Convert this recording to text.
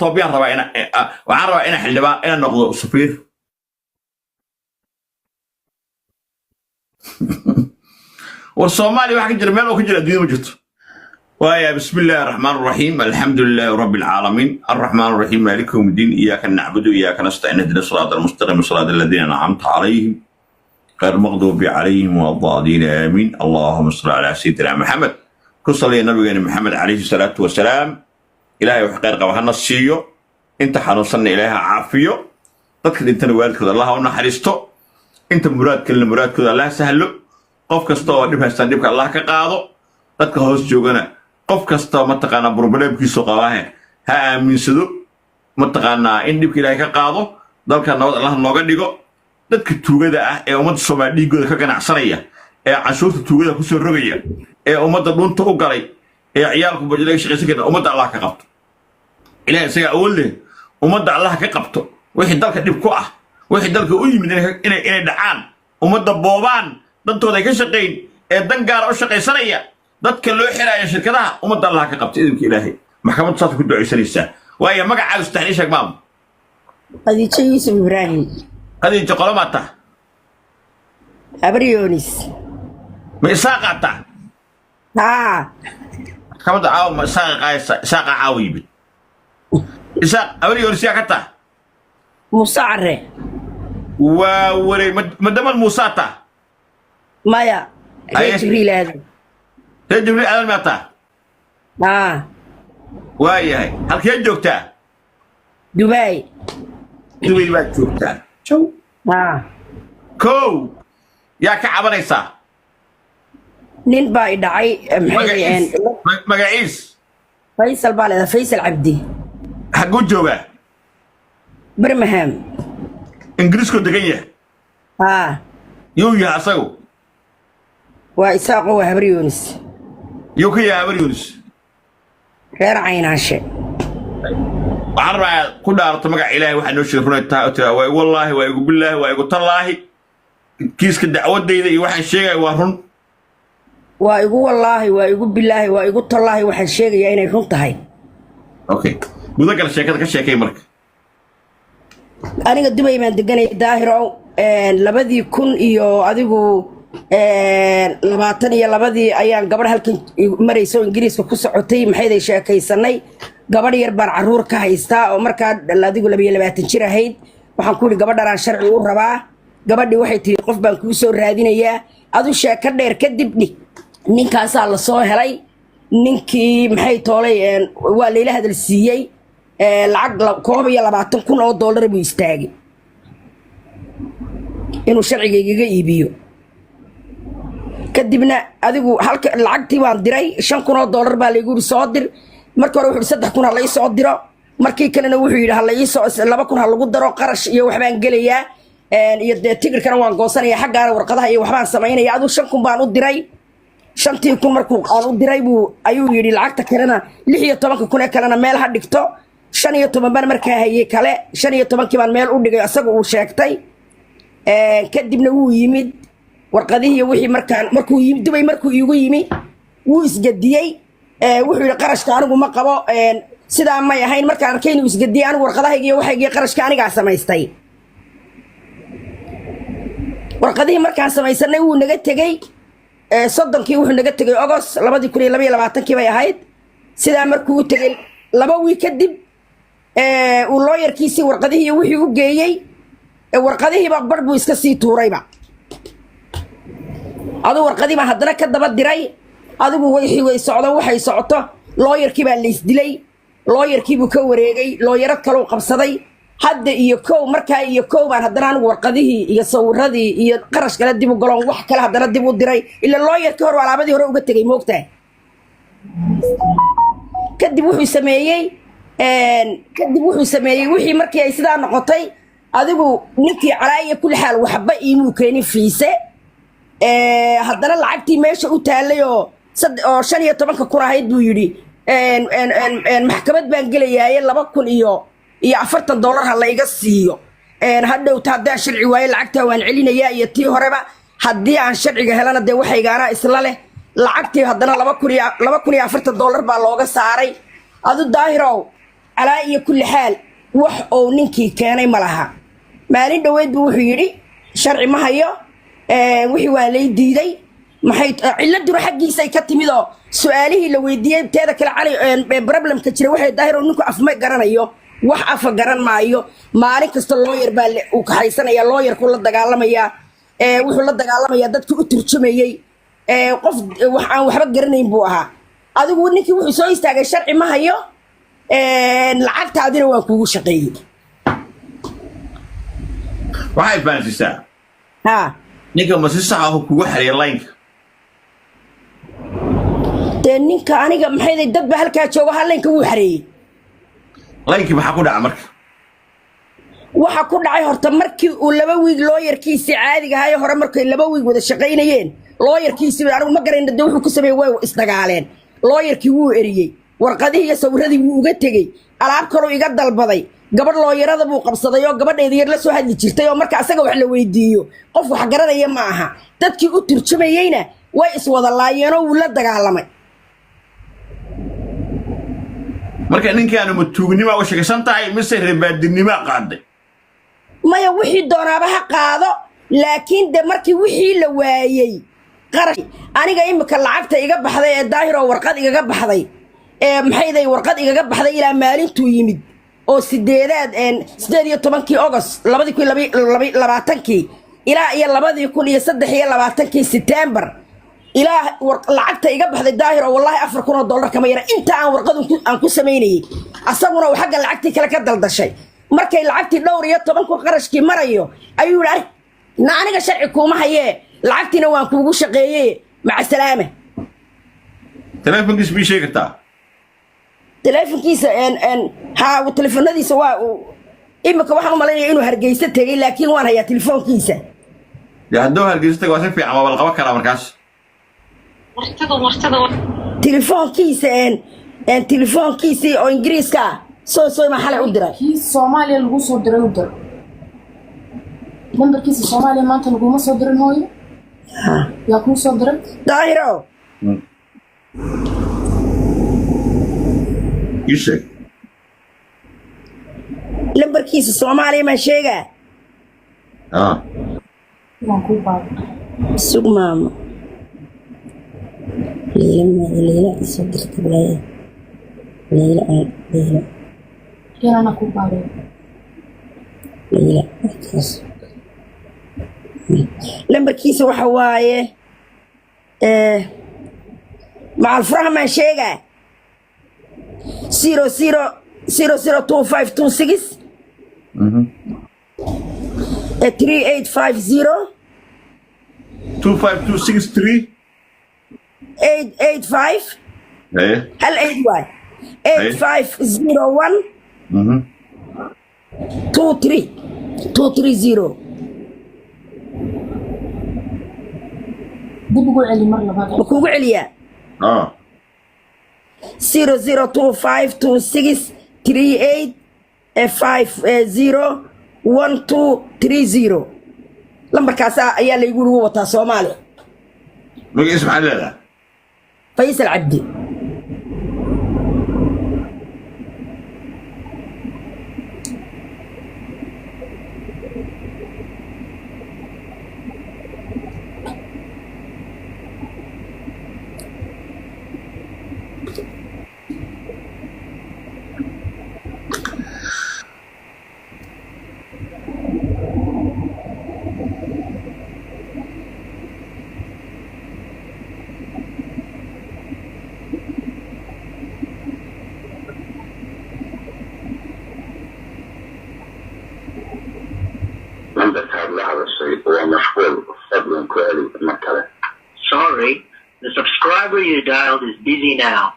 طبيعي ربع أنا وعرب أنا حلبا أنا نقض سفير والصومالي واحد جرمال وكجر الدين وجدت ويا بسم الله الرحمن الرحيم الحمد لله رب العالمين الرحمن الرحيم مالك يوم الدين إياك نعبد وإياك نستعين اهدنا الصراط المستقيم صراط الذين أنعمت عليهم غير المغضوب عليهم ولا الضالين آمين اللهم صل على سيدنا محمد كصلي النبي محمد عليه الصلاة والسلام إلهي وحقيقة وحنا السيو أنت حنوصلنا إليها عافية تذكر أنت نوالك الله ونحرسته أنت مراد كل مراد كذا الله سهله قف كستو دبها استندبك الله كقاضو dadka hoos joogana qof kasta ma taqaana problemkiisu qabaahe ha aaminsado ma taqaana in dibka Ilaahay ka qaado dalka nabad Allah nooga dhigo dadka tuugada ah ee ummadda Soomaaliyeed dhigooda ka ganacsanaya ee cashuurta tuugada ku soo rogaya ee ummadda dhunta u galay ee ciyaalku bajilay shaqaysan kara ummadda Allah ka qabto Ilaahay isaga awoolle ummadda Allah ka qabto wixii dalka dhib ku ah wixii dalka u yimid inay dhacaan ummadda boobaan dantooda ka shaqeyn ee dan gaar ah u shaqaysanaya dadka loo xirayo shirkadaha ummadda Allah ka qabto idinka Ilaahay maxkamad saad ku duceysanaysa waaya magacaaga istaxniin sheeg maam Khadiija Yusuf Ibrahim Khadiija qolomata Abrionis ma isaaqata kamada aaw ma isaaqa caawibi isaaq Abrionis yaa kata Musacre waa waray madaman Musata Maya Jibril Aadan Jibril Aadan mata waayahay halkee joogtaa Dubai baad joogtaa jow kow yaa ka cabanaysaa nin baa i dhacay magaciis Faisal baa leedahay Faisal Cabdi xaguu joogaa Birmingham ingiriisku degan yahay yuu yahay asagu waa isaaqo waa Abrionis yuu ka yahay Abrionis reer Caynaashe waxaan rabaa ku dhaarto magac Ilaahay waxa noo sheegay runta waa wallaahi waa igu billaahi waa igu tallaahi kiiska dacwadayda iyo waxaan sheegay waa run waa igu wallaahi waa igu billaahi waa igu tallaahi waxaan sheegayaa inay run tahay okay gudagal sheekada ka sheekay marka aniga Dubai baan deganay Daahirow 2000 iyo adigu 22 ayaan gabadh halkan marayso Ingiriiska ku socotay maxay sheekaysanay gabadh yar baan caruur ka haystaa oo markaa adigu 22 jir ahayd waxaan ku yiri gabadhan sharci u rabaa gabadhii waxay tiri qof baan ku soo raadinayaa adu sheeko dheer kadib ninkaas la soo helay ninkii maxay toolay waa leela hadal siiyay lacag $22,000 buu istaagay inuu sharcigayga iibiyo kadibna adigu halka lacagtii waan diray $5,000 baa laygu soo dir markii hore wuxuu 3,000 la ii soo diro markii kalena wuxuu yiri hal ii soo 2,000 lagu daro qarash iyo waxbaan gelayaa iyo tigirkana waan goosanaya xaggaana warqadaha iyo waxbaan sameynaya adu 5,000 baan u diray 5,000 markuu aan u diray buu ayuu yiri lacagta kalena 16,000 kalena meel ha dhigto 15 baan markaa hayay kale 15 baan meel u dhigay asaga uu sheegtay kadibna wuu yimid warqadihii wixii markuu yimid Dubai markuu iigu yimi wuu isgadiyay wuxuu yiri qarashka anigu ma qabo sidaa ma yahayn markaan arkay inuu isgadiyay anigu warqadahayga iyo waxayga qarashka aniga samaystay warqadihii markaan samaysanay wuu naga tagay 30kii wuxuu naga tagay August 2022 bay ahayd sidaa markuu tagay 2 wiil kadib uu lawyer-kiisi warqadihii wixii u geeyay warqadihii baa bar buu iska sii tuurayba adu warqadii baa haddana ka daba diray adigu way socdo waxay socoto lawyer-kii baa la isdilay lawyer-kii buu ka wareegay lawyer kale uu qabsaday hadda iyo kow markaa iyo kow baan haddana anigu warqadihii iyo sawiradii iyo qarash kale dib u galoon wax kale haddana dib u diray ila lawyer-kii hore alaabadii hore uga tagay moogtaa kadib wuxuu sameeyay wixii markii ay sidaa noqotay adigu ninkii calaaya kulli xaal waxba iimuu keenin fiise haddana lacagtii meesha u taalay oo 15,000 ahayd buu yiri maxkamad baan gelayaa $2,040 ha la iga siiyo hadhowta haddaan sharci waaye lacagtaa waan celinayaa iyo tii horeba haddii aan sharciga helana dee waxaygaana isla leh lacagtii haddana $2,040 baa looga saaray adu Daahirow على كل حال وح أو ننكي كان ملها ما لين دويد بوحيري شرع ما هي وحي والي ديدي ما هي إلا درو حقي سيكتي ميدا سؤاله لو يديه تذاك العلي بروبلم كتير واحد ظاهر إنكم أفما قرن أيوه wax afa garan maayo maalin kasta lawyer baa uu ka haysanaya lawyer ku la dagaalamaya wuxuu la dagaalamaya dadkii u turjumayay qof waxaan waxba garanayn buu ahaa adigu ninkii wuxuu soo istaagay sharci ma hayo lacagtaadina waan kugu shaqeeyay waxay faansisaa ha ninka ma si sax ah kugu xariir line ninka aniga maxay dad ba halka jooga halinka wuu xareeyay لايكي بحكوا ده عمرك waxa ku dhacay horta markii uu laba wiig lawyer-kiisi caadiga ahaa hore markii laba wiig wada shaqeynayeen lawyer-kiisi anigu ma garanay dad wuxuu ku sameeyay way isdagaaleen lawyer-kii wuu eriyay warqadihii iyo sawirradii wuu uga tagay alaab kale iga dalbaday gabadh lawyer-ada buu qabsaday oo gabadheedii yar la soo hadli jirtay oo marka asaga wax la weydiiyo qof wax garanaya ma aha dadkii u turjumayayna way iswada laayeen oo uu la dagaalamay marka ninkaanu matuugnimo oo shaqaysan tahay mise reebaadinimo qaaday maya wixii doonaaba ha qaado laakiin de markii wixii la waayay qarash aniga imika lacagta iga baxday ee daahir oo warqad igaga baxday maxayday warqad igaga baxday ilaa maalintuu yimid oo 18 August 2022 ilaa iyo 2023 September ilaa lacagta iga baxday daahir oo wallahi $4,000 kama yara inta aan warqad aan ku sameeyay asaguna waxa xagga lacagtii kala ka daldashay markay lacagtii dhowr iyo 10 qarashkii marayo ayuu yiri aniga sharci kuma haye lacagtina waan kuugu shaqeeyay maca salaama telefonkiisa bi sheegtaa telefonkiisa ha telefonadiisa waa imika waxaan u maleeyaa inuu Hargeysa tagay laakiin waan hayaa telefonkiisa yaa doo Hargeysa tagay waa si fiican ma qaba kara markaas telefonkiisa telefonkiisa oo Ingiriiska soo ma xalay u diray Soomaaliya lagu soo diray u dir numberkiisa Soomaaliya maanta lagu ma soo dirin hooyo yaa ku soo diray daahiro ishe numberkiisa Soomaaliya ma sheega waan ku baad sugmaamo ليلى صدرت بلاي ليلى أنا كوباري ليلى لما كيسة وحواية مع الفرح ما شيء 002526 3850 25263 885 ايه هل 8501 230 دبقوا علي مرة بعد بكوكو عليا 00252638501230 لما كاسا ايا اللي يقولوا وطا صومالي بقي اسمع لا فيصل عبدي Sorry, the subscriber you dialed is busy now.